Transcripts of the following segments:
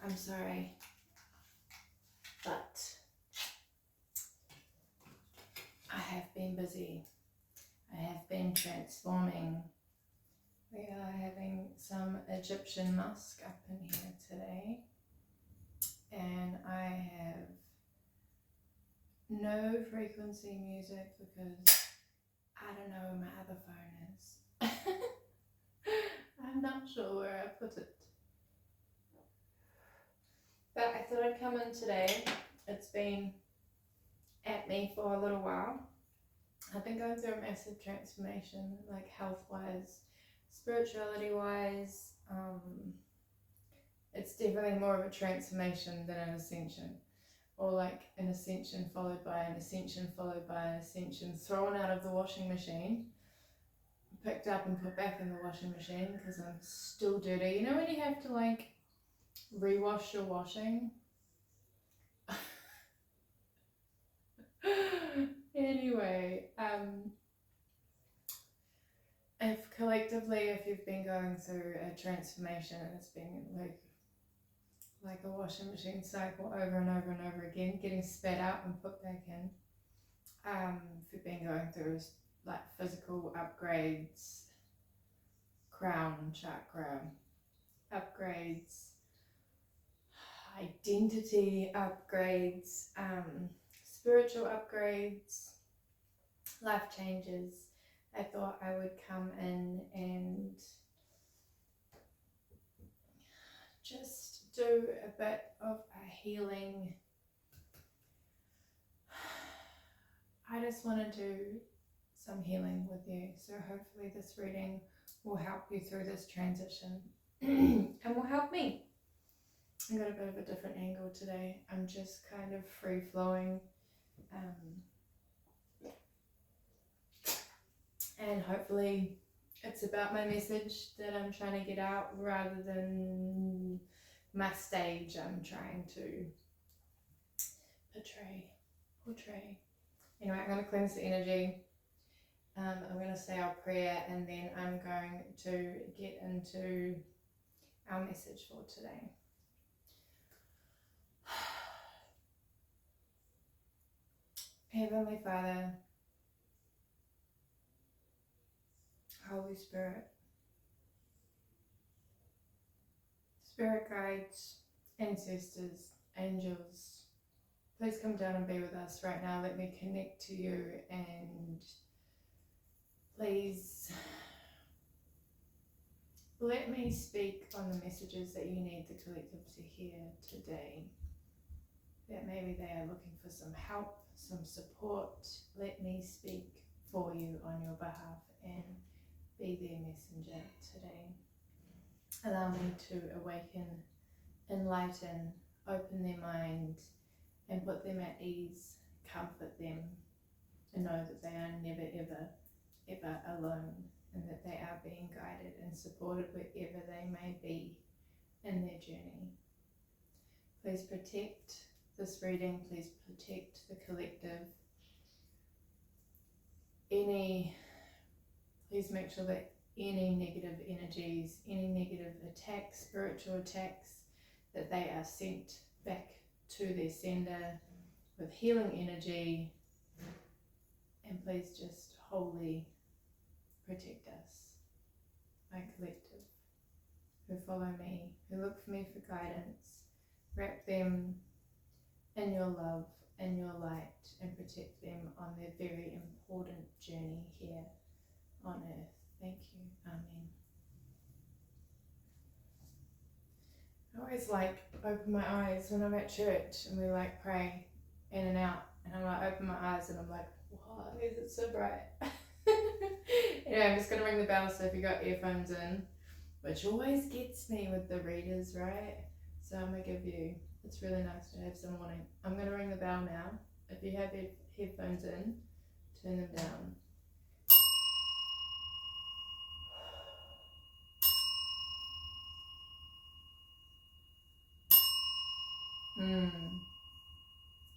I'm sorry, but I have been busy. I have been transforming. We are having some Egyptian musk up in here today, and I have no frequency music because I don't know where my other phone is. I'm not sure where I put it. But I thought I'd come in today. It's been at me for a little while. I've been going through a massive transformation, like health-wise, spirituality-wise. It's definitely more of a transformation than an ascension. Or like an ascension followed by an ascension followed by an ascension, thrown out of the washing machine, picked up and put back in the washing machine because I'm still dirty. You know when you have to like rewash your washing? Anyway, if you've been going through a transformation and it's been like a washing machine cycle over and over and over again, getting spat out and put back in. If you've been going through like physical upgrades, crown chakra upgrades, identity upgrades, spiritual upgrades, life changes, I thought I would come in and just do a bit of a healing. I just want to do some healing with you, so hopefully this reading will help you through this transition and will help me. I got a bit of a different angle today. I'm just kind of free flowing, and hopefully it's about my message that I'm trying to get out rather than my stage I'm trying to portray. Anyway, I'm going to cleanse the energy. I'm going to say our prayer, and then I'm going to get into our message for today. Heavenly Father, Holy Spirit, Spirit guides, ancestors, angels, please come down and be with us right now. Let me connect to you, and please let me speak on the messages that you need the collective to hear today. That maybe they are looking for some help, some support. Let me speak for you on your behalf and be their messenger today. Allow me to awaken, enlighten, open their mind, and put them at ease, comfort them, and know that they are never ever alone, and that they are being guided and supported wherever they may be in their journey. Please protect this reading, please protect the collective. Please make sure that any negative energies, any negative attacks, spiritual attacks, that they are sent back to their sender with healing energy, and please just wholly protect us, my collective, who follow me, who look for me for guidance. Wrap them in your love, in your light, and protect them on their very important journey here on earth. Thank you. Amen. I always open my eyes when I'm at church and we pray in and out, and I open my eyes and I'm like, why is it so bright? Anyway, I'm just going to ring the bell, so if you got earphones in, which always gets me with the readers, right? So I'm going to give you, it's really nice to have some warning. I'm going to ring the bell now. If you have headphones in, turn them down.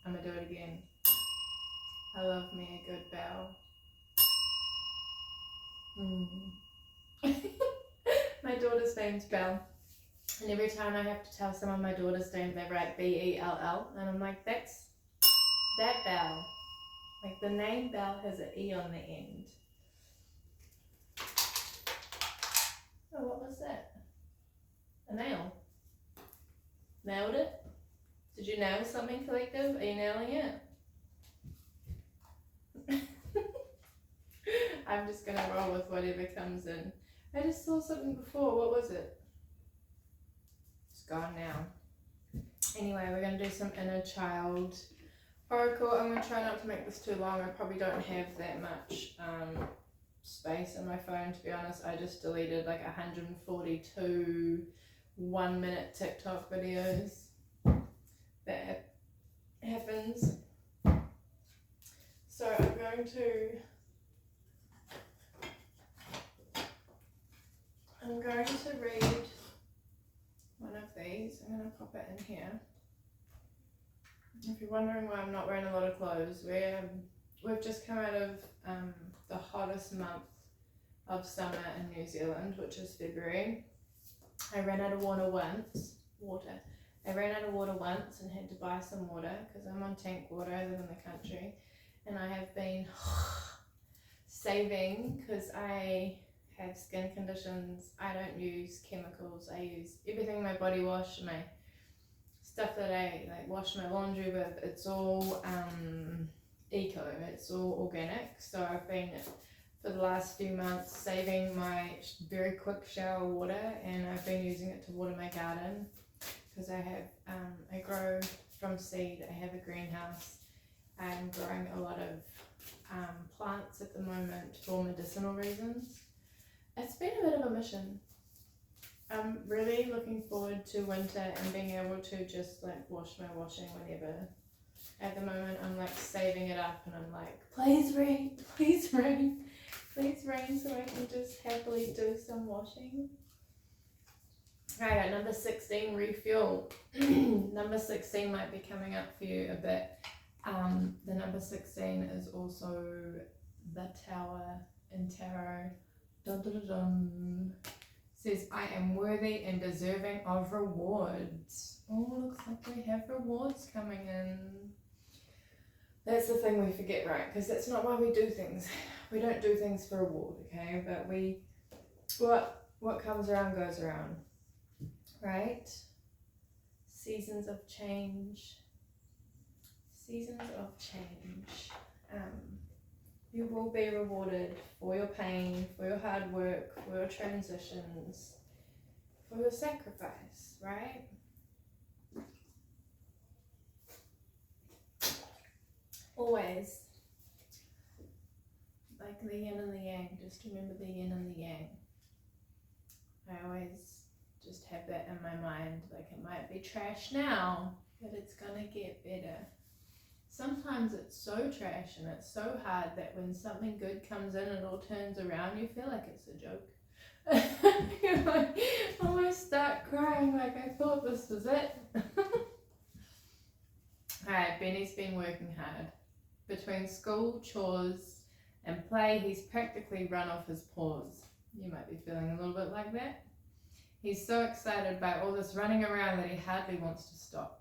I'm going to do it again. I love me a good bell. My daughter's name's Belle. And every time I have to tell some of my daughter's name, they write Bell, and I'm like, that's that Bell. Like the name Bell has an E on the end. Oh, what was that? A nail. Nailed it? Did you nail something, collective? Are you nailing it? I'm just gonna roll with whatever comes in. I just saw something before. What was it? It's gone now. Anyway, we're gonna do some inner child oracle. I'm gonna try not to make this too long. I probably don't have that much space on my phone, to be honest. I just deleted like 142 1-minute TikTok videos. That happens. So I'm going to read one of these. I'm going to pop it in here. If you're wondering why I'm not wearing a lot of clothes, we've just come out of the hottest month of summer in New Zealand, which is February. I ran out of water once. I ran out of water once and had to buy some water because I'm on tank water. I live in the country, and I have been saving because I have skin conditions. I don't use chemicals. I use everything my body wash, my stuff that I like wash my laundry with. It's all eco. It's all organic. So I've been for the last few months saving my very quick shower water, and I've been using it to water my garden because I have I grow from seed. I have a greenhouse. I'm growing a lot of plants at the moment for medicinal reasons. It's been a bit of a mission. I'm really looking forward to winter and being able to just like wash my washing whenever. At the moment I'm like saving it up and I'm like, please rain, please rain, please rain so I can just happily do some washing. Alright, number 16, refuel. Number 16 might be coming up for you a bit. The number 16 is also the Tower in Tarot. Dun, dun, dun, dun. Says, I am worthy and deserving of rewards. Oh, looks like we have rewards coming in. That's the thing we forget, right? Because that's not why we do things. We don't do things for reward, okay? But what comes around goes around, right? Seasons of change. Seasons of change. You will be rewarded for your pain, for your hard work, for your transitions, for your sacrifice, right? Always. Like the yin and the yang, just remember the yin and the yang. I always just have that in my mind, like it might be trash now, but it's gonna get better. Sometimes it's so trash and it's so hard that when something good comes in and all turns around, you feel like it's a joke. You like, almost start crying like I thought this was it. Alright, Benny's been working hard. Between school, chores and play, he's practically run off his paws. You might be feeling a little bit like that. He's so excited by all this running around that he hardly wants to stop.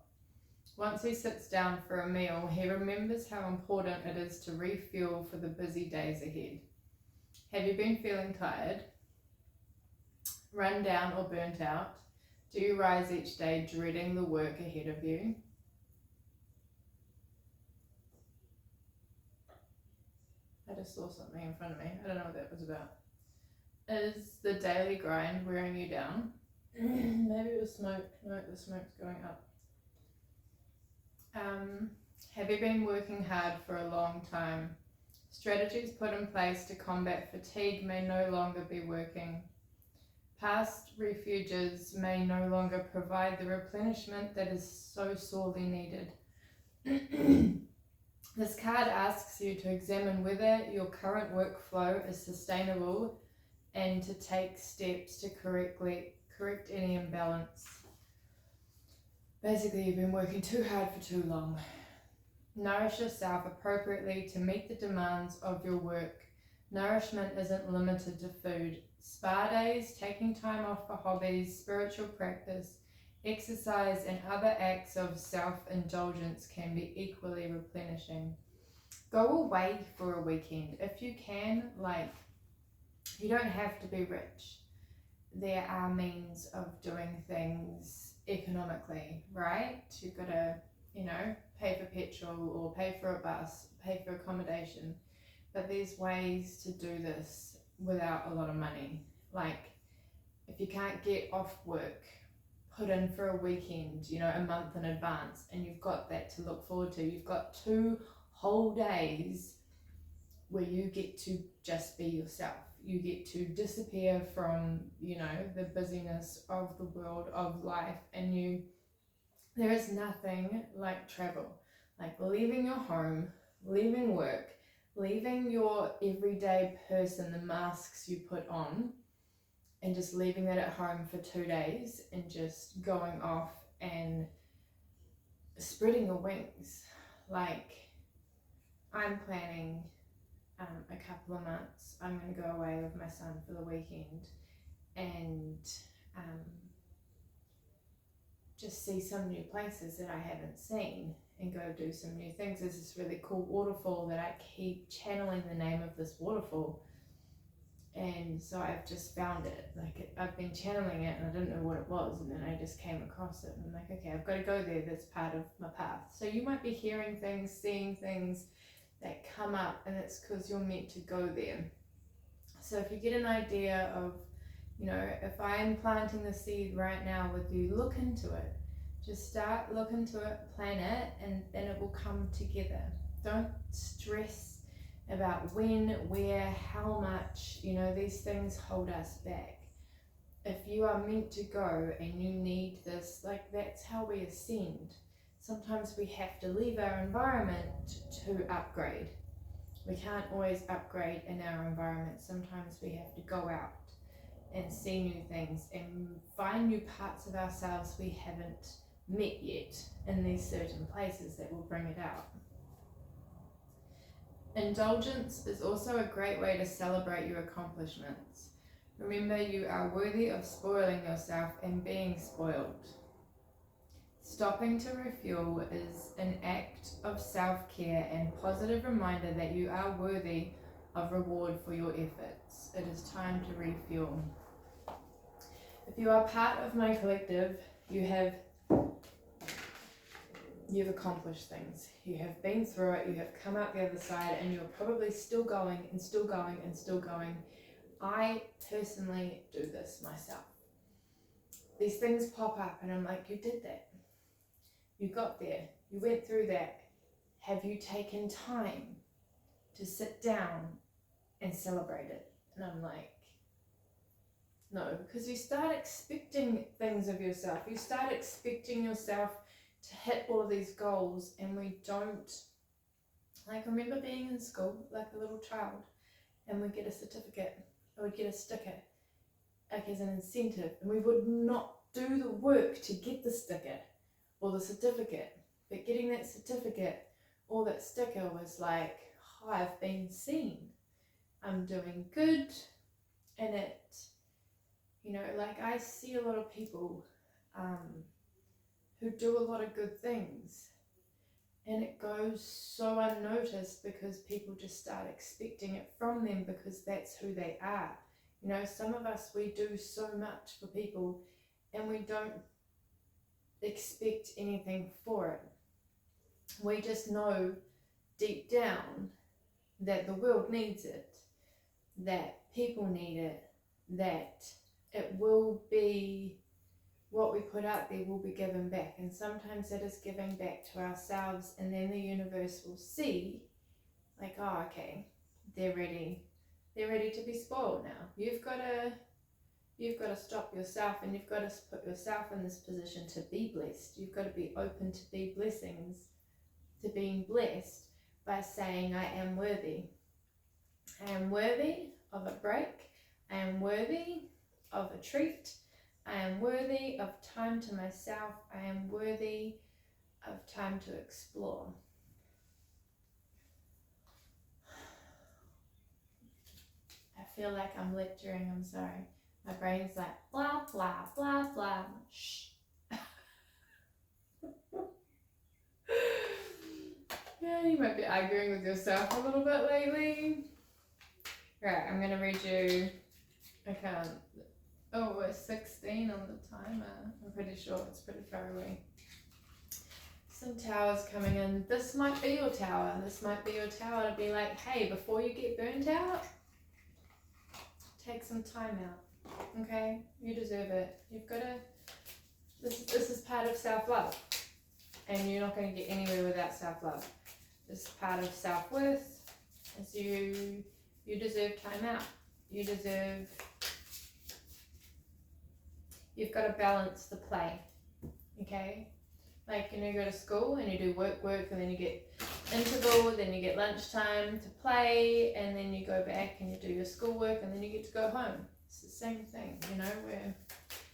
Once he sits down for a meal, he remembers how important it is to refuel for the busy days ahead. Have you been feeling tired, run down or burnt out? Do you rise each day dreading the work ahead of you? I just saw something in front of me. I don't know what that was about. Is the daily grind wearing you down? Maybe it was smoke. No, the smoke's going up. Have you been working hard for a long time? Strategies put in place to combat fatigue may no longer be working. Past refuges may no longer provide the replenishment that is so sorely needed. This card asks you to examine whether your current workflow is sustainable and to take steps to correct any imbalance. Basically, you've been working too hard for too long. Nourish yourself appropriately to meet the demands of your work. Nourishment isn't limited to food. Spa days, taking time off for hobbies, spiritual practice, exercise, and other acts of self-indulgence can be equally replenishing. Go away for a weekend. If you can, like, you don't have to be rich. There are means of doing things economically, right? You've got to, pay for petrol or pay for a bus, pay for accommodation. But there's ways to do this without a lot of money. Like, if you can't get off work, put in for a weekend, a month in advance, and you've got that to look forward to. You've got 2 whole days where you get to just be yourself. You get to disappear from, the busyness of the world, of life, and there is nothing like travel. Like leaving your home, leaving work, leaving your everyday person, the masks you put on, and just leaving that at home for 2 days and just going off and spreading your wings. Like, I'm planning a couple of months. I'm going to go away with my son for the weekend and just see some new places that I haven't seen and go do some new things. There's this really cool waterfall that I keep channeling the name of this waterfall, and so I've just found it. Like, I've been channeling it and I didn't know what it was, and then I just came across it and I'm like, okay, I've got to go there. That's part of my path. So you might be hearing things, seeing things that come up, and it's because you're meant to go there. So if you get an idea of, if I'm planting the seed right now with you, look into it. Just start, look into it, plan it, and then it will come together. Don't stress about when, where, how much. These things hold us back. If you are meant to go and you need this, like, that's how we ascend. Sometimes we have to leave our environment to upgrade. We can't always upgrade in our environment. Sometimes we have to go out and see new things and find new parts of ourselves we haven't met yet in these certain places that will bring it out. Indulgence is also a great way to celebrate your accomplishments. Remember, you are worthy of spoiling yourself and being spoiled. Stopping to refuel is an act of self-care and positive reminder that you are worthy of reward for your efforts. It is time to refuel. If you are part of my collective, you've accomplished things. You have been through it, you have come out the other side, and you're probably still going and still going and still going. I personally do this myself. These things pop up and I'm like, you did that. You got there. You went through that. Have you taken time to sit down and celebrate it? And I'm like, no, because you start expecting things of yourself. You start expecting yourself to hit all of these goals, and we don't. Like, remember being in school, like a little child, and we'd get a certificate, or we'd get a sticker, like as an incentive, and we would not do the work to get the sticker or the certificate, but getting that certificate or that sticker was like, oh, I've been seen, I'm doing good, and it, like, I see a lot of people who do a lot of good things, and it goes so unnoticed because people just start expecting it from them because that's who they are. Some of us, we do so much for people and we don't expect anything for it. We just know deep down that the world needs it, that people need it, that it will be, what we put out there will be given back. And sometimes it is giving back to ourselves, and then the universe will see, like, oh, okay, they're ready to be spoiled now. You've got to stop yourself, and you've got to put yourself in this position to be blessed. You've got to be open to be blessings, to being blessed by saying, I am worthy. I am worthy of a break. I am worthy of a treat. I am worthy of time to myself. I am worthy of time to explore. feel like I'm lecturing, I'm sorry. My brain's like, blah, blah, blah, blah. Shh. Yeah, you might be arguing with yourself a little bit lately. Right, I'm going to read you, I can't, oh, we're 16 on the timer. I'm pretty sure it's pretty far away. Some towers coming in. This might be your tower. This might be your tower to be like, hey, before you get burnt out, take some time out. Okay? You deserve it. You've got to, this is part of self-love. And you're not going to get anywhere without self-love. This is part of self-worth. It's you deserve time out. You deserve, you've got to balance the play. Okay? Like, you go to school and you do work, and then you get interval, then you get lunchtime to play, and then you go back and you do your schoolwork, and then you get to go home. It's the same thing, where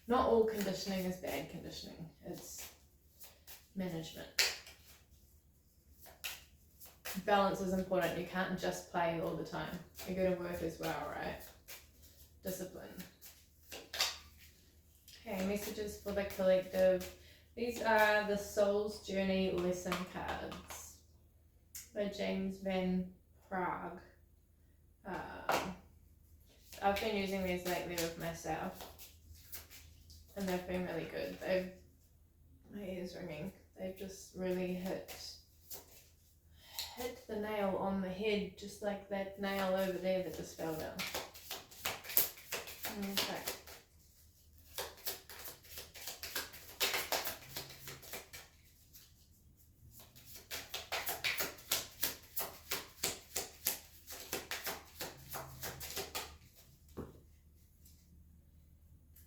not all conditioning is bad conditioning. It's management. Balance is important. You can't just play all the time. You go to work as well, right? Discipline. Okay, messages for the collective. These are the Soul's Journey lesson cards by James Van Praagh. I've been using these lately with myself, and they've been really good. My ear's ringing. They've just really hit the nail on the head, just like that nail over there that just fell down. Okay.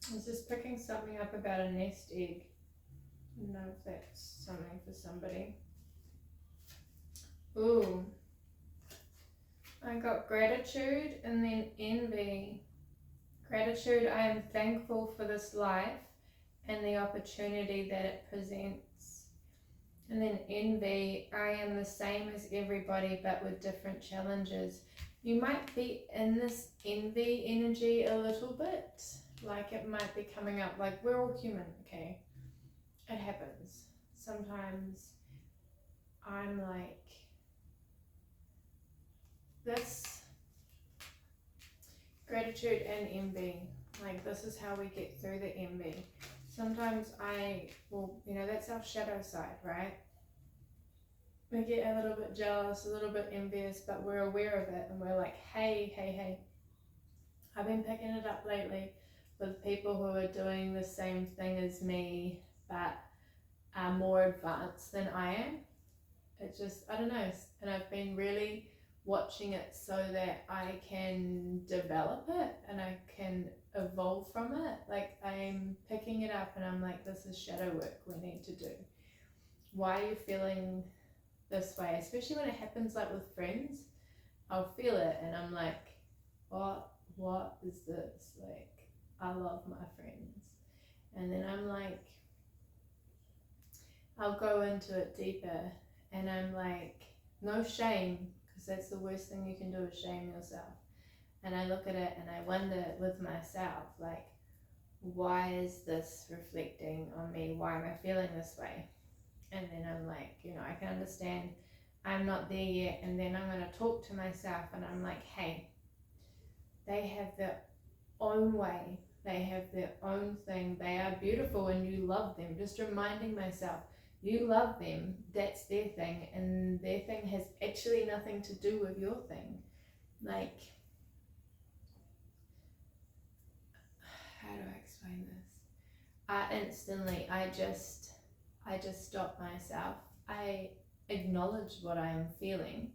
I was just picking something up about a nest egg. I don't know if that's something for somebody. Ooh. I got gratitude and then envy. Gratitude, I am thankful for this life and the opportunity that it presents. And then envy, I am the same as everybody but with different challenges. You might be in this envy energy a little bit. Like it might be coming up, like we're all human, okay? It happens. Sometimes I'm like, this gratitude and envy, like this is how we get through the envy. Sometimes that's our shadow side, right? We get a little bit jealous, a little bit envious, but we're aware of it and we're like, hey. I've been picking it up lately with people who are doing the same thing as me, but are more advanced than I am. It just, I don't know, and I've been really watching it so that I can develop it and I can evolve from it. Like I'm picking it up and I'm like, this is shadow work we need to do. Why are you feeling this way? Especially when it happens like with friends, I'll feel it and I'm like, what is this? Like, I love my friends. And then I'm like, I'll go into it deeper and I'm like, no shame, because that's the worst thing you can do is shame yourself. And I look at it and I wonder with myself, like, why is this reflecting on me? Why am I feeling this way? And then I'm like, I can understand I'm not there yet. And then I'm going to talk to myself and I'm like, hey, they have their own way. They have their own thing. They are beautiful and you love them. Just reminding myself, you love them, that's their thing, and their thing has actually nothing to do with your thing. Like, how do I explain this? I just stop myself. I acknowledge what I am feeling,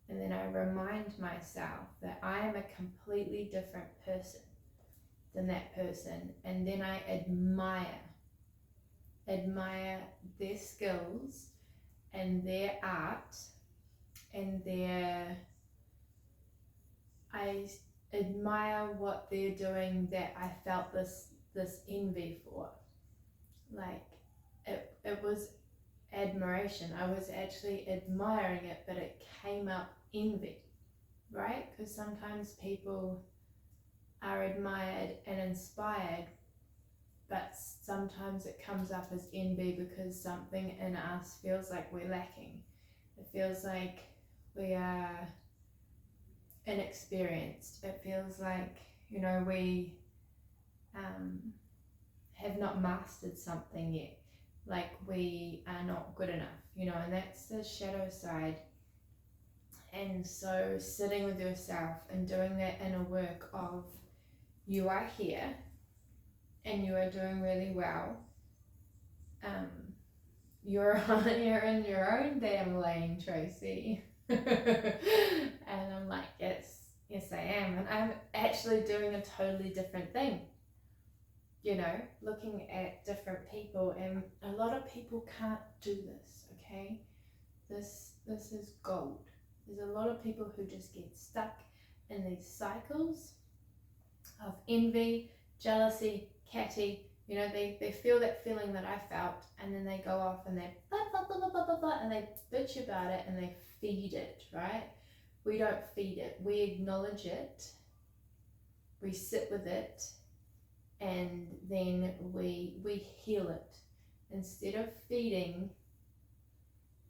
and then I remind myself that I am a completely different person than that person, and then I admire their skills and their art and I admire what they're doing that I felt this envy for. Like it was admiration. I was actually admiring it, but it came up envy, right? Because sometimes people are admired and inspired, but sometimes it comes up as envy because something in us feels like we're lacking. It feels like we are inexperienced. It feels like, you know, we have not mastered something yet. Like we are not good enough, you know, and that's the shadow side. And so sitting with yourself and doing that inner work of, you are here and you are doing really well. You're in your own damn lane, Tracy. And I'm like, yes I am. And I'm actually doing a totally different thing. You know, looking at different people, and a lot of people can't do this, okay? This is gold. There's a lot of people who just get stuck in these cycles of envy, jealousy, catty. You know, they feel that feeling that I felt, and then they go off and they blah, blah, blah, blah, blah, blah, and they bitch about it and they feed it, right? We don't feed it. We acknowledge it. We sit with it, and then we heal it. Instead of feeding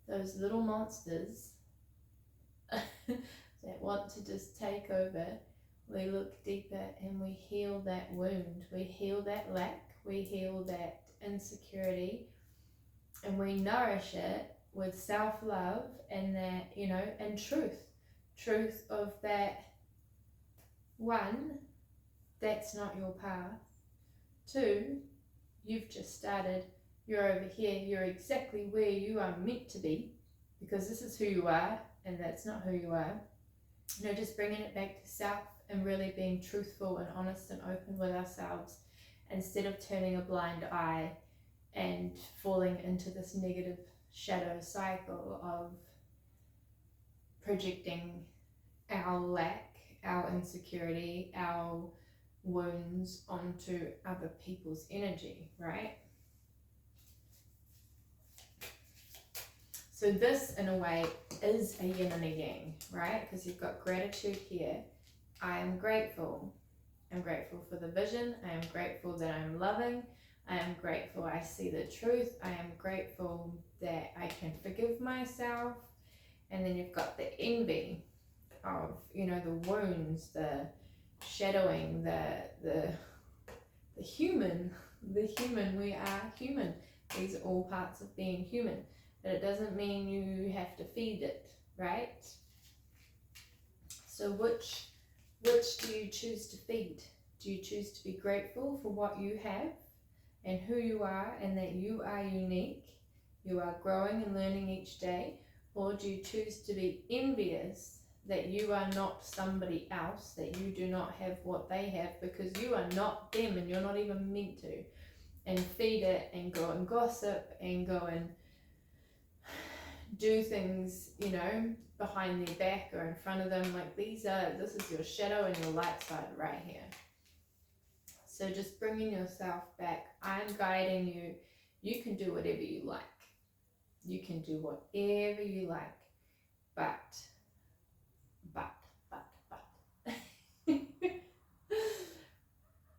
those little monsters that want to just take over, we look deeper and we heal that wound. We heal that lack. We heal that insecurity, and we nourish it with self-love and that, you know, and truth of that, one, that's not your path. Two, you've just started. You're over here. You're exactly where you are meant to be, because this is who you are and that's not who you are. You know, just bringing it back to self and really being truthful and honest and open with ourselves, instead of turning a blind eye and falling into this negative shadow cycle of projecting our lack, our insecurity, our wounds onto other people's energy, right? So this, in a way, is a yin and a yang, right? Because you've got gratitude here. I am grateful. I'm grateful for the vision. I am grateful that I'm loving. I am grateful I see the truth. I am grateful that I can forgive myself. And then you've got the envy of, you know, the wounds, the shadowing, the human. We are human. These are all parts of being human. But it doesn't mean you have to feed it, right? So which do you choose to feed? Do you choose to be grateful for what you have and who you are, and that you are unique, you are growing and learning each day? Or do you choose to be envious that you are not somebody else, that you do not have what they have because you are not them and you're not even meant to, and feed it and go and gossip and go and do things, you know, behind their back or in front of them? Like, this is your shadow and your light side right here. So just bringing yourself back. I'm guiding you. You can do whatever you like. You can do whatever you like. But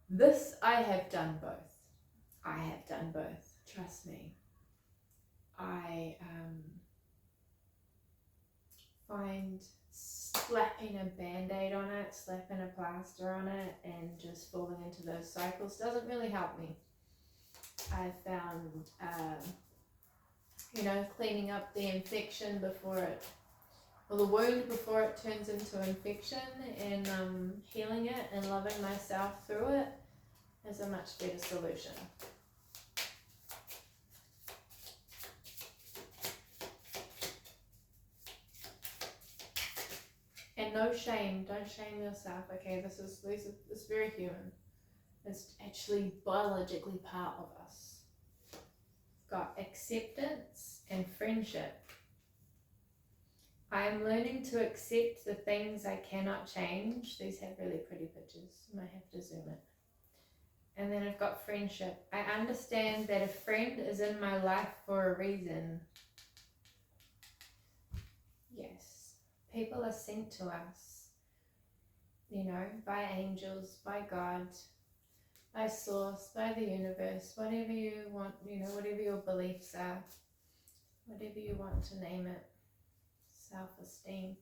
this, I have done both. I have done both. Trust me. I find slapping a band-aid on it, slapping a plaster on it, and just falling into those cycles doesn't really help me. I found, you know, cleaning up the infection before it, or the wound before it turns into infection, and healing it and loving myself through it is a much better solution. And no shame, don't shame yourself, okay? This is very human. It's actually biologically part of us. Got acceptance and friendship. I am learning to accept the things I cannot change. These have really pretty pictures. I might have to zoom it. And then I've got friendship. I understand that a friend is in my life for a reason. Yes. People are sent to us. by angels, by God, by source, by the universe, whatever you want, whatever your beliefs are, whatever you want to name it, self-esteem.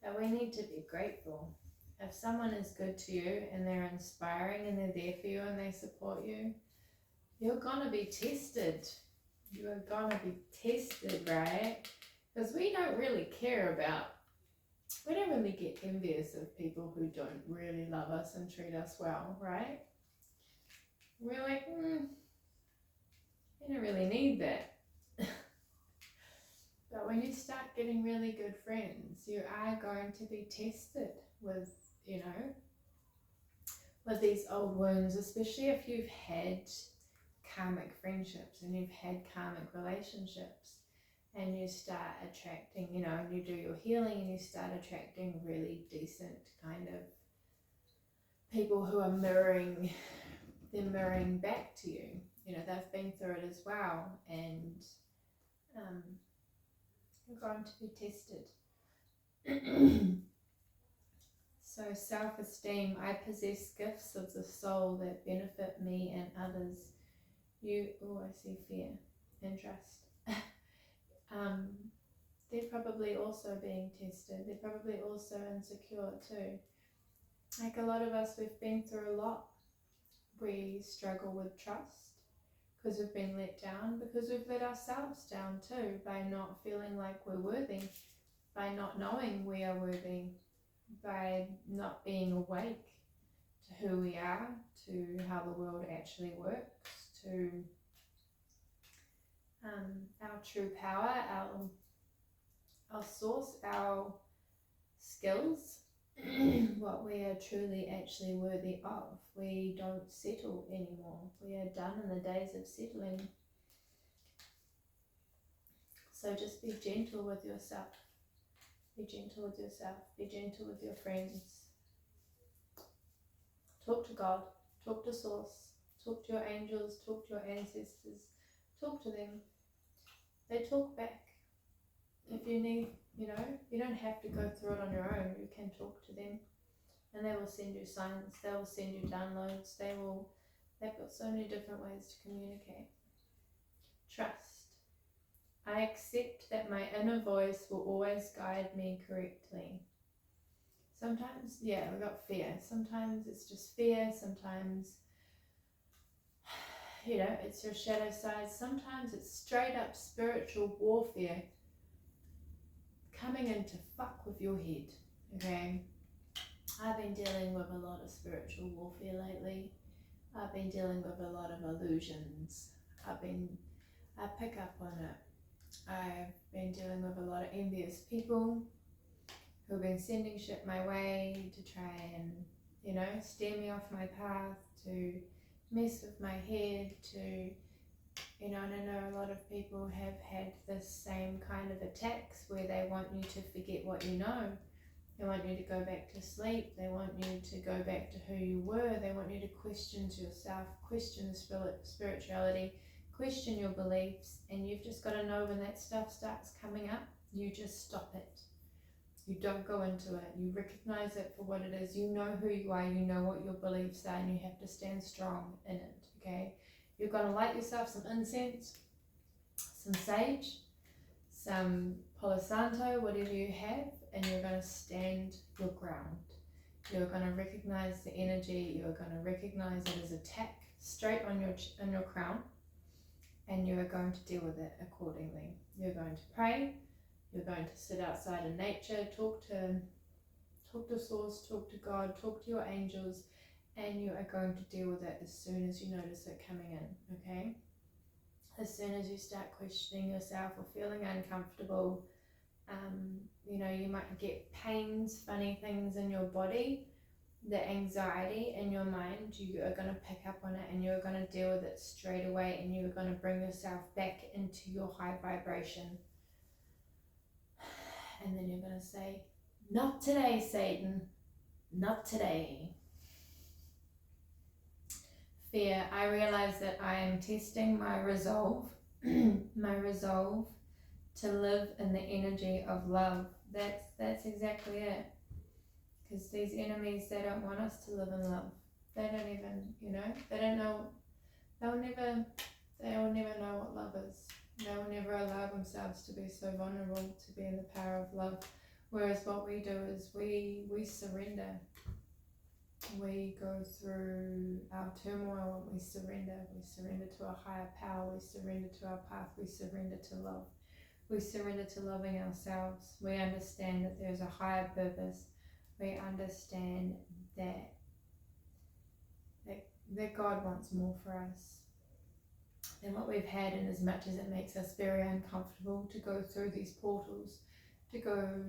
But we need to be grateful. If someone is good to you and they're inspiring and they're there for you and they support you, you're gonna be tested. You are gonna be tested, right? Because we don't really get envious of people who don't really love us and treat us well, right? We're like, you don't really need that. But when you start getting really good friends, you are going to be tested with, with these old wounds, especially if you've had karmic friendships and you've had karmic relationships, and you start attracting, and you do your healing and you start attracting really decent kind of people who are mirroring back to you. They've been through it as well, and you're going to be tested. So self-esteem, I possess gifts of the soul that benefit me and others. I see fear and trust. They're probably also being tested. They're probably also insecure too. Like a lot of us, we've been through a lot. We struggle with trust because we've been let down, because we've let ourselves down too by not feeling like we're worthy, by not knowing we are worthy, by not being awake to who we are, to how the world actually works, to our true power, our source, our skills, what we are truly actually worthy of. We don't settle anymore. We are done in the days of settling. So just be gentle with yourself. Be gentle with yourself. Be gentle with your friends. Talk to God. Talk to Source. Talk to your angels. Talk to your ancestors. Talk to them. They talk back. If you need, you don't have to go through it on your own. You can talk to them, and they will send you signs. They will send you downloads. They've got so many different ways to communicate. Trust. I accept that my inner voice will always guide me correctly. Sometimes, we've got fear. Sometimes it's just fear. Sometimes, it's your shadow side. Sometimes it's straight up spiritual warfare coming in to fuck with your head, okay? I've been dealing with a lot of spiritual warfare lately. I've been dealing with a lot of illusions. I pick up on it. I've been dealing with a lot of envious people who've been sending shit my way to try and, steer me off my path, to mess with my head, to, and I know a lot of people have had this same kind of attacks where they want you to forget what you know. They want you to go back to sleep. They want you to go back to who you were. They want you to question yourself, question spirituality, question your beliefs, and you've just got to know when that stuff starts coming up, you just stop it. You don't go into it. You recognize it for what it is. You know who you are. You know what your beliefs are, and you have to stand strong in it, okay? You're going to light yourself some incense, some sage, some Palo Santo, whatever you have, and you're going to stand your ground. You're going to recognize the energy. You're going to recognize it as attack straight on your crown, and you are going to deal with it accordingly. You're going to pray. You're going to sit outside in nature, talk to Source, talk to God, talk to your angels, and you are going to deal with it as soon as you notice it coming in, okay? As soon as you start questioning yourself or feeling uncomfortable, you might get pains, funny things in your body, the anxiety in your mind, you are going to pick up on it and you're going to deal with it straight away, and you're going to bring yourself back into your high vibration. And then you're going to say, not today, Satan, not today. Fear, I realize that I am testing my resolve, my resolve to live in the energy of love. That's exactly it. Because these enemies, they don't want us to live in love. They don't even, they don't know, they will never know what love is. They will never allow themselves to be so vulnerable, to be in the power of love. Whereas what we do is we surrender. We go through our turmoil and we surrender. We surrender to a higher power. We surrender to our path. We surrender to love. We surrender to loving ourselves. We understand that there's a higher purpose. We understand that God wants more for us than what we've had, and as much as it makes us very uncomfortable to go through these portals, to go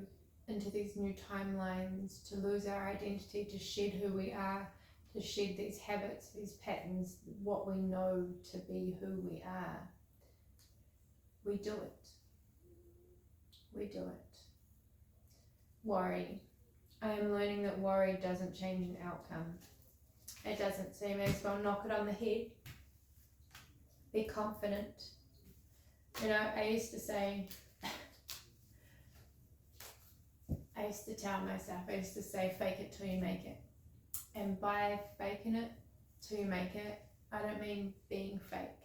into these new timelines, to lose our identity, to shed who we are, to shed these habits, these patterns, what we know to be who we are. We do it. We do it. Worry. I am learning that worry doesn't change an outcome. It doesn't. So you may as well knock it on the head. Be confident. I used to say, I used to tell myself, I used to say, fake it till you make it. And by faking it till you make it, I don't mean being fake.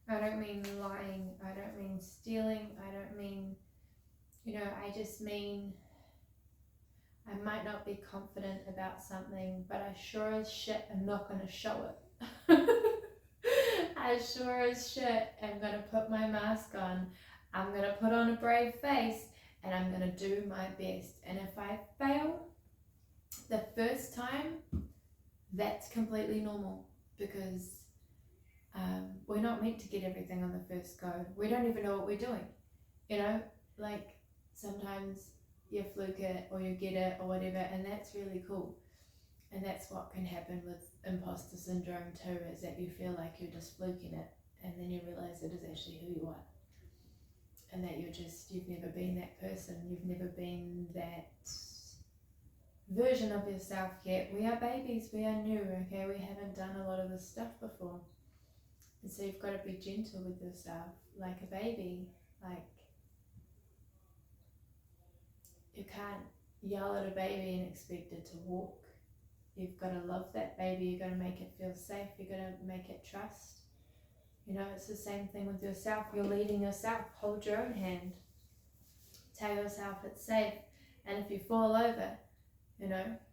I don't mean lying. I don't mean stealing. I don't mean, I just mean I might not be confident about something, but I sure as shit am not going to show it. I sure as shit am going to put my mask on. I'm going to put on a brave face and I'm going to do my best. And if I fail the first time, that's completely normal, because we're not meant to get everything on the first go. We don't even know what we're doing. Like sometimes you fluke it or you get it or whatever, and that's really cool. And that's what can happen with imposter syndrome too, is that you feel like you're just fluking it, and then you realize it is actually who you are. And that you've never been that person, you've never been that version of yourself yet. We are babies, we are new, okay? We haven't done a lot of this stuff before. And so you've got to be gentle with yourself, like a baby. Like, you can't yell at a baby and expect it to walk. You've got to love that baby, you've got to make it feel safe, you've got to make it trust. It's the same thing with yourself. You're leading yourself. Hold your own hand. Tell yourself it's safe. And if you fall over,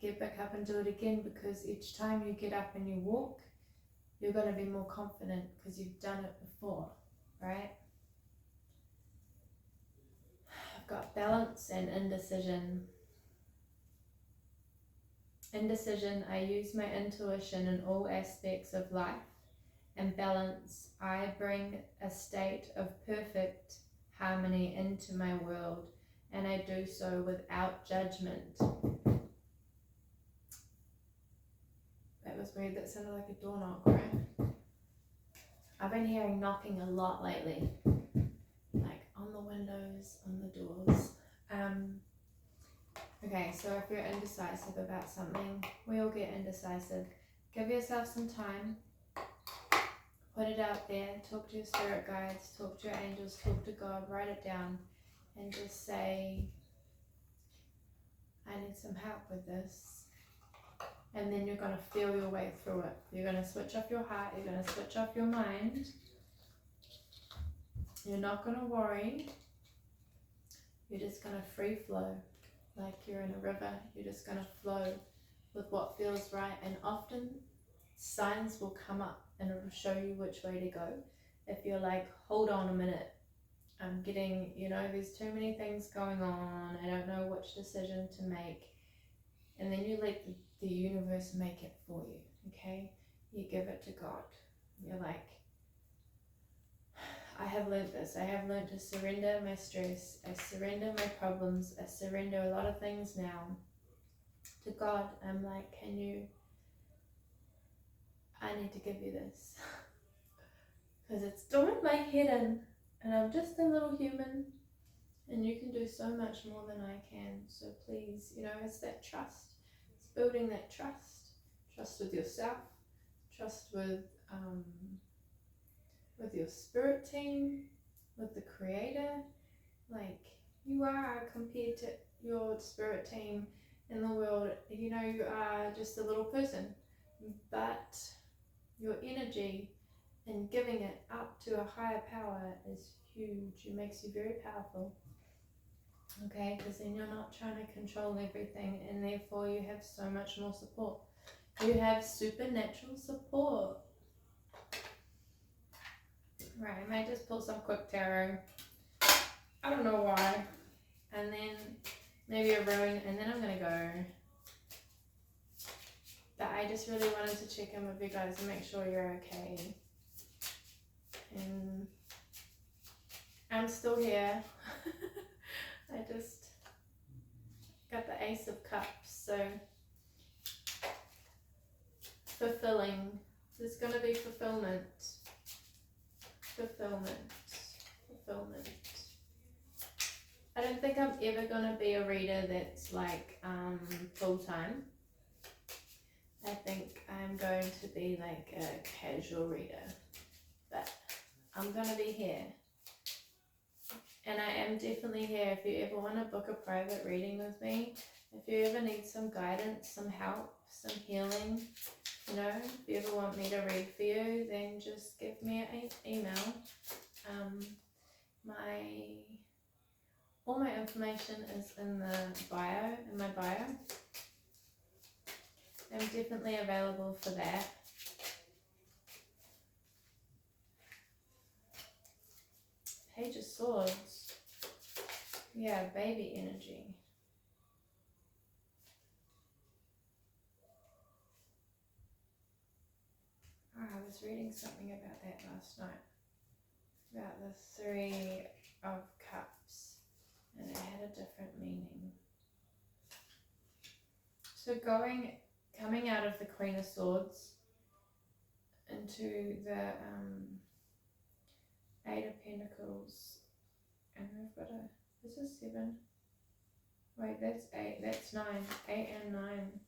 get back up and do it again, because each time you get up and you walk, you're going to be more confident because you've done it before, right? I've got balance and indecision. Indecision, I use my intuition in all aspects of life. And balance, I bring a state of perfect harmony into my world, and I do so without judgment. That was weird, that sounded like a door knock, right? I've been hearing knocking a lot lately, like on the windows, on the doors. Okay, so if you're indecisive about something, we all get indecisive. Give yourself some time. Put it out there, talk to your spirit guides, talk to your angels, talk to God, write it down, and just say, I need some help with this. And then you're going to feel your way through it. You're going to switch off your heart, you're going to switch off your mind. You're not going to worry. You're just going to free flow, like you're in a river. You're just going to flow with what feels right. And often signs will come up and it will show you which way to go. If you're like, hold on a minute, I'm getting, there's too many things going on, I don't know which decision to make. And then you let the universe make it for you, okay? You give it to God. You're like, I have learned this. I have learned to surrender my stress. I surrender my problems. I surrender a lot of things now to God. I'm like, I need to give you this. Because it's doing my head in. And I'm just a little human. And you can do so much more than I can. So please, it's that trust. It's building that trust. Trust with yourself. Trust with your spirit team, with the creator. Like, you are compared to your spirit team in the world. you know, you are just a little person, but your energy and giving it up to a higher power is huge. It makes you very powerful. Okay, because then you're not trying to control everything, and therefore you have so much more support. You have supernatural support. Right, I might just pull some quick tarot. I don't know why. And then maybe a rune, and then I'm going to go. But I just really wanted to check in with you guys and make sure you're okay. And I'm still here. I just got the Ace of Cups, so fulfilling. There's going to be fulfillment. Fulfillment. Fulfillment. I don't think I'm ever going to be a reader that's like full-time. I think I'm going to be like a casual reader. But I'm going to be here. And I am definitely here if you ever want to book a private reading with me. If you ever need some guidance, some help, some healing, you know, if you ever want me to read for you, then just give me an email. All my information is in the bio, in my bio. I'm definitely available for that. Page of Swords. Yeah, baby energy. Oh, I was reading something about that last night. About the Three of Cups. And it had a different meaning. So coming out of the Queen of Swords into the Eight of Pentacles, and we've got this is 7, wait, that's 8, that's 9, 8 and 9.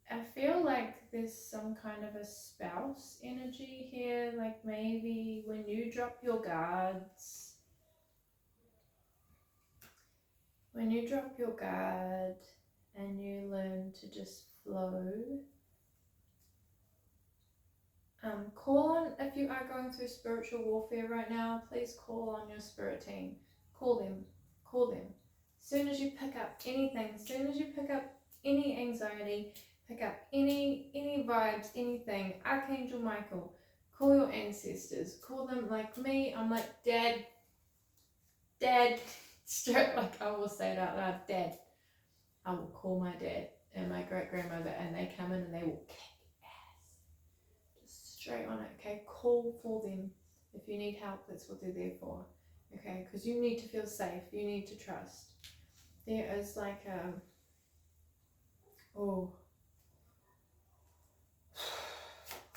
I feel like there's some kind of a spouse energy here, like maybe when you drop your guards, and you learn to just flow. Call on, if you are going through spiritual warfare right now, please call on your spirit team. Call them. As soon as you pick up anything, as soon as you pick up any anxiety, pick up any vibes, anything, Archangel Michael, call your ancestors, call them. Like me, I'm like, Dad, straight, like I will say it out loud, Dad. I will call my dad and my great-grandmother, and they come in and they will kick ass. Just straight on it, okay? Call for them. If you need help, that's what they're there for, okay? Because you need to feel safe. You need to trust. There is like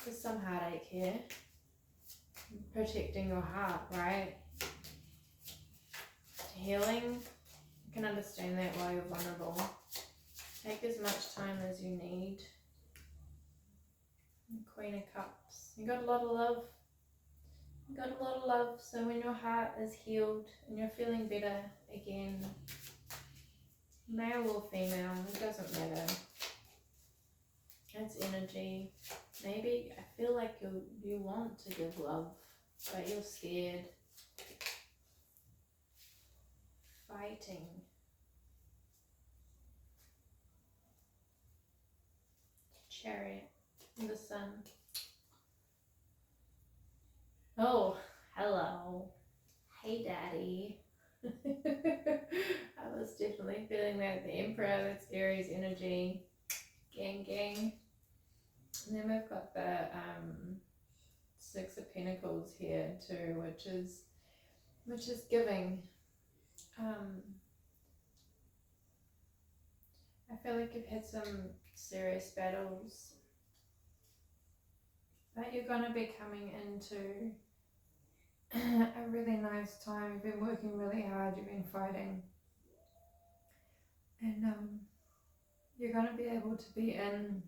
there's some heartache here. Protecting your heart, right? Healing. You can understand that while you're vulnerable. Take as much time as you need. Queen of Cups. You got a lot of love. You got a lot of love. So when your heart is healed and you're feeling better again, male or female, it doesn't matter. It's energy. Maybe I feel like you want to give love, but you're scared. Fighting. Chariot. The Sun. Oh, hello. Hey, Daddy. I was definitely feeling that. The Emperor, that's Aries energy. Gang. And then we've got the Six of Pentacles here too, which is giving. I feel like you've had some serious battles, but you're going to be coming into a really nice time. You've been working really hard, you've been fighting, and you're going to be able to be in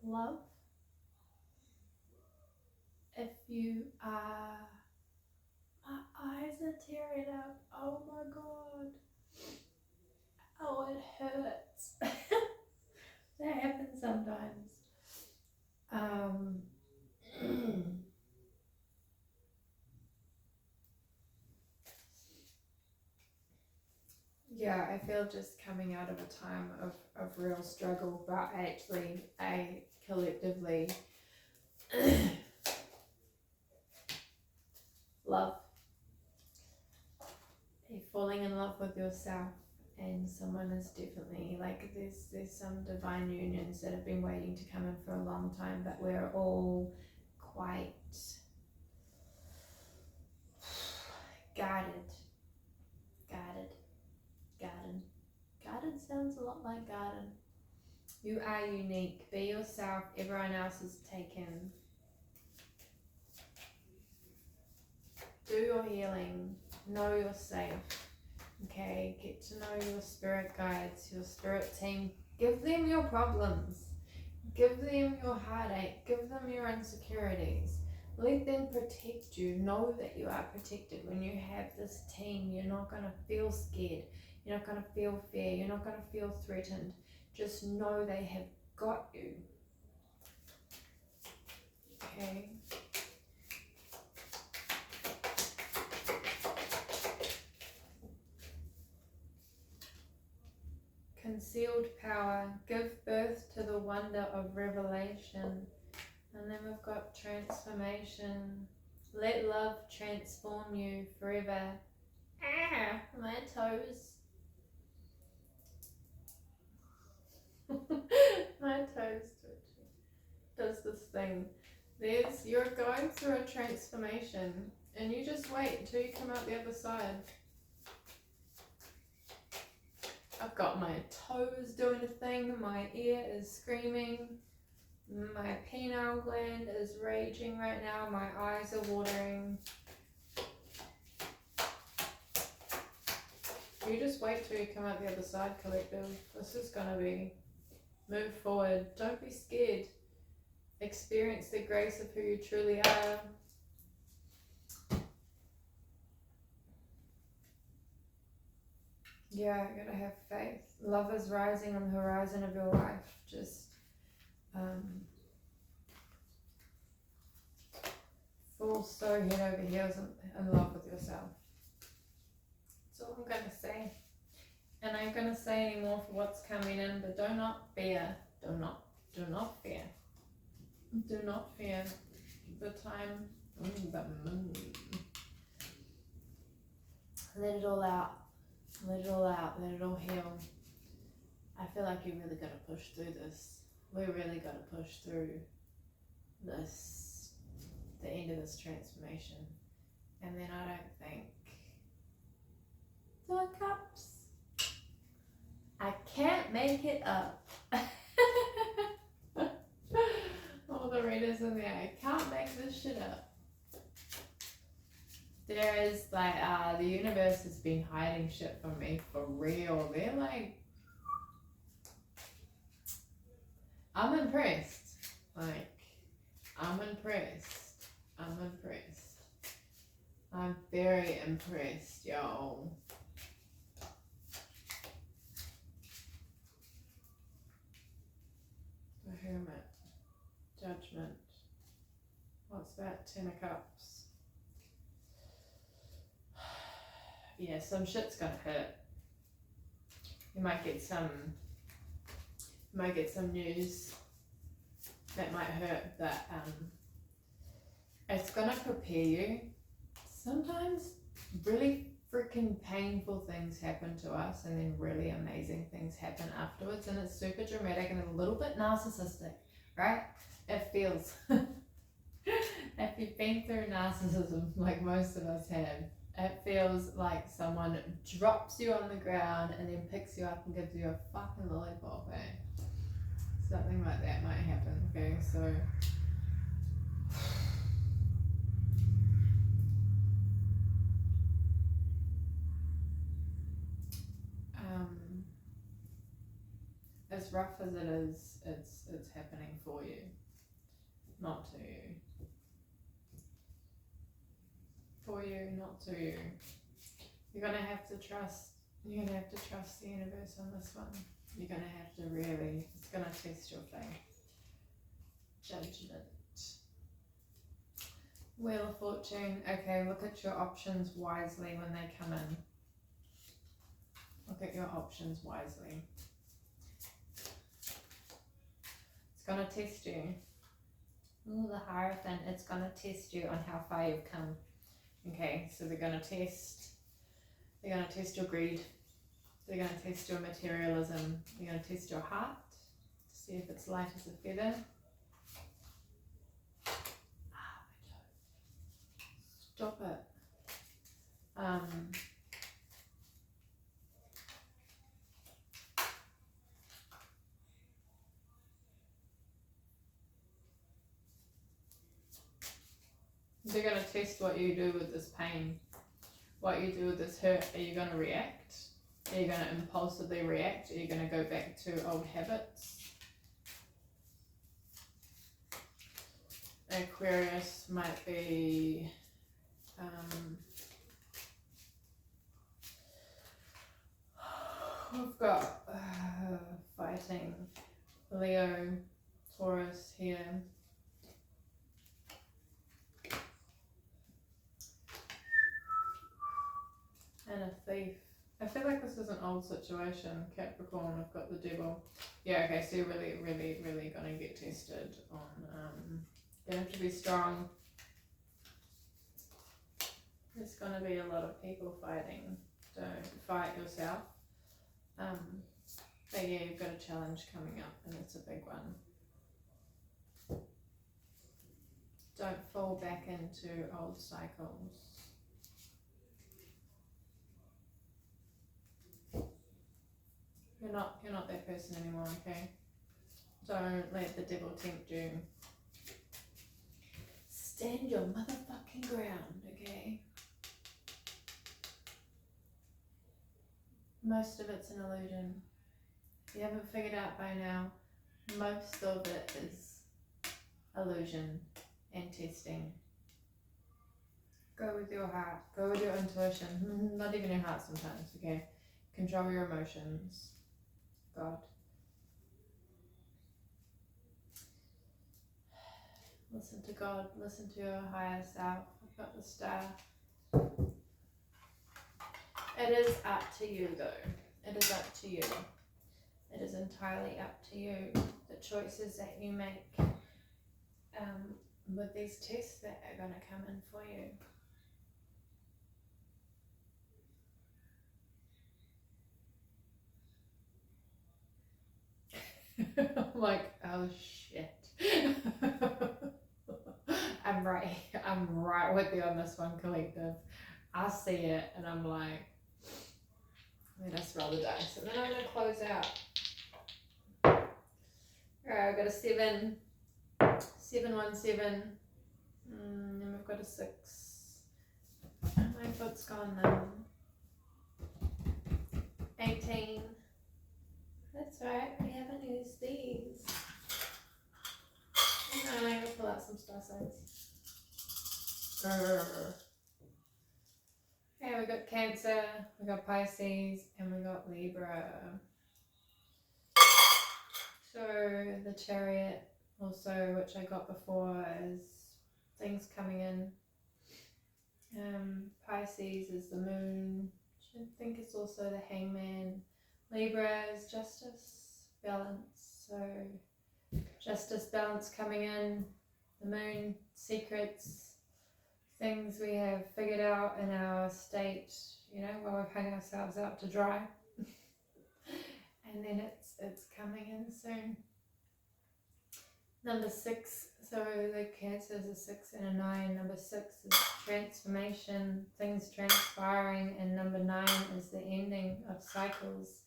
love, if you are tear it up. Oh my god. Oh, it hurts. That happens sometimes. Yeah, I feel just coming out of a time of real struggle, but actually, collectively love. You're falling in love with yourself, and someone is definitely like there's some divine unions that have been waiting to come in for a long time, but we're all quite guarded. Garden sounds a lot like garden. You are unique. Be yourself. Everyone else is taken. Do your healing. Know you're safe. Okay? Get to know your spirit guides, your spirit team. Give them your problems. Give them your heartache. Give them your insecurities. Let them protect you. Know that you are protected. When you have this team, you're not going to feel scared. You're not going to feel fear. You're not going to feel threatened. Just know they have got you. Okay? Concealed power. Give birth to the wonder of revelation. And then we've got transformation. Let love transform you forever. Ah, my toes. My toes does this thing. You're going through a transformation, and you just wait until you come out the other side. I've got my toes doing a thing, my ear is screaming, my pineal gland is raging right now, my eyes are watering. You just wait till you come out the other side, collective. This is gonna be, move forward. Don't be scared. Experience the grace of who you truly are. Yeah, you gotta have faith. Love is rising on the horizon of your life. Just fall so head over heels in love with yourself. That's all I'm gonna say. And I'm gonna say any more for what's coming in, but do not fear. Do not fear. Do not fear. The time, the moon. Let it all out. Let it all out. Let it all heal. I feel like you really gotta push through this. We really gotta push through this, the end of this transformation. And then I don't think the cups. I can't make it up. All the readers in there, I can't make this shit up. There is like, the universe has been hiding shit from me for real. They're like, I'm impressed. Like, I'm impressed. I'm very impressed, y'all. The Hermit. Judgment. What's that? 10 of Cups. Yeah, some shit's gonna hurt. You might get some news that might hurt, but it's gonna prepare you. Sometimes really freaking painful things happen to us, and then really amazing things happen afterwards, and it's super dramatic and a little bit narcissistic, right? It feels. If you've been through narcissism, like most of us have, it feels like someone drops you on the ground and then picks you up and gives you a fucking lollipop, eh? Something like that might happen, okay? So as rough as it is, it's happening for you, not to you. For you, not to you. You're gonna have to trust. You're gonna have to trust the universe on this one. You're gonna have to really. It's gonna test your faith. Judgment. Wheel of Fortune. Okay, look at your options wisely when they come in. Look at your options wisely. It's gonna test you. Ooh, the Hierophant. It's gonna test you on how far you've come. Okay, so they're gonna test. They're gonna test your greed. They're gonna test your materialism. They're gonna test your heart to see if it's light as a feather. Stop it. They're going to test what you do with this pain, what you do with this hurt. Are you going to react? Are you going to impulsively react? Are you going to go back to old habits? Aquarius might be we've got fighting Leo, Taurus here. And a thief. I feel like this is an old situation. Capricorn, I've got the devil. Yeah, okay, so you're really, really, really gonna get tested on, you have to be strong. There's gonna be a lot of people fighting. Don't fight yourself. But yeah, you've got a challenge coming up and it's a big one. Don't fall back into old cycles. You're not that person anymore, okay? Don't let the devil tempt you. Stand your motherfucking ground, okay? Most of it's an illusion. If you haven't figured out by now, most of it is illusion and testing. Go with your heart, go with your intuition, not even your heart sometimes, okay? Control your emotions. God. Listen to God, listen to your higher self. I've got the star. It is up to you though. It is up to you. It is entirely up to you. The choices that you make with these tests that are going to come in for you. I'm like, oh shit. I'm right with you on this one, collective. I see it and I'm like, let us roll the dice. And then I'm going to close out. Alright, I've got a 7, 717, and we've got a 6. My foot's gone now. 18. That's right, we haven't used these. No, I'm going to pull out some star signs. Okay, we got Cancer, we got Pisces, and we got Libra. So the Chariot also, which I got before, is things coming in. Pisces is the Moon, which I think is also the Hangman. Libra is Justice, Balance. So Justice, Balance coming in. The Moon, Secrets, things we have figured out in our state, you know, while we've hung ourselves out to dry. And then it's coming in soon. Number 6, so the Cancer is a 6 and a 9. Number 6 is transformation, things transpiring, and number 9 is the ending of cycles,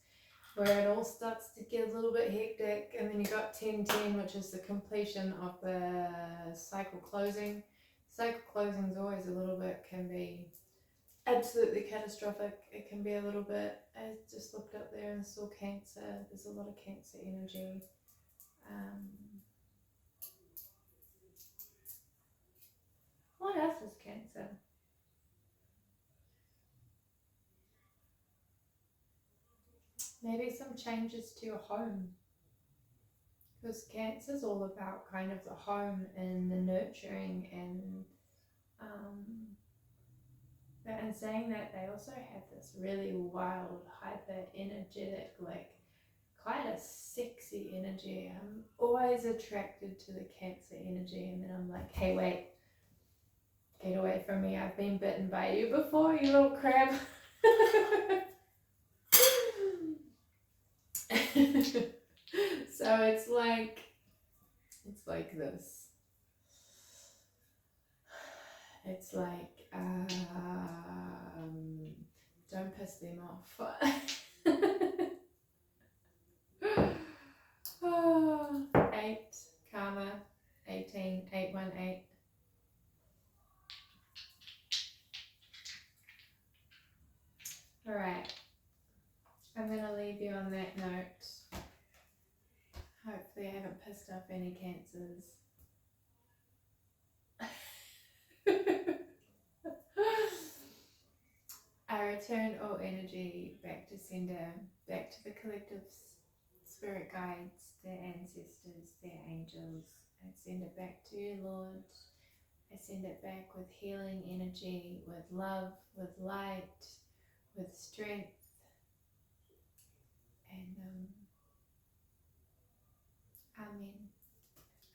where it all starts to get a little bit hectic. And then you got 10-10, which is the completion of the cycle closing. Cycle closing is always a little bit, can be absolutely catastrophic. It can be a little bit, I just looked up there and saw Cancer. There's a lot of Cancer energy. What else is Cancer? maybe some changes to your home. Because Cancer is all about kind of the home and the nurturing and saying that they also have this really wild, hyper energetic, like quite a sexy energy. I'm always attracted to the Cancer energy, and then I'm like, hey, wait, get away from me. I've been bitten by you before, you little crab. So it's like this. It's like, don't piss them off. Oh, 8, karma, 18, 818. All right, I'm going to leave you on that note. Hopefully I haven't pissed off any Cancers. I return all energy back to sender, back to the collective spirit guides, their ancestors, their angels. I send it back to you, Lord. I send it back with healing energy, with love, with light, with strength. And Amen.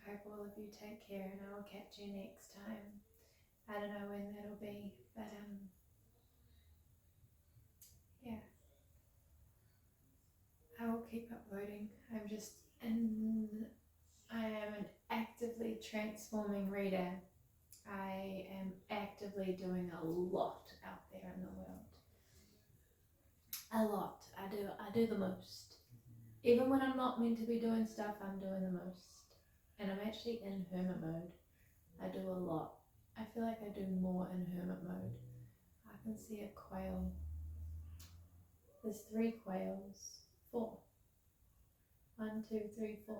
I hope all of you take care, and I will catch you next time. I don't know when that'll be, but yeah, I will keep uploading. I am an actively transforming reader. I am actively doing a lot out there in the world. A lot. I do the most. Even when I'm not meant to be doing stuff, I'm doing the most. And I'm actually in hermit mode. I do a lot. I feel like I do more in hermit mode. I can see a quail. There's 3 quails. 4. 1, 2, 3, 4.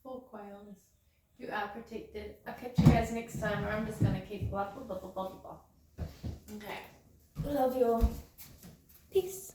4 quails. You are protected. I'll catch you guys next time, or I'm just going to keep blah, blah, blah, blah, blah, blah. Okay. Love you all. Peace.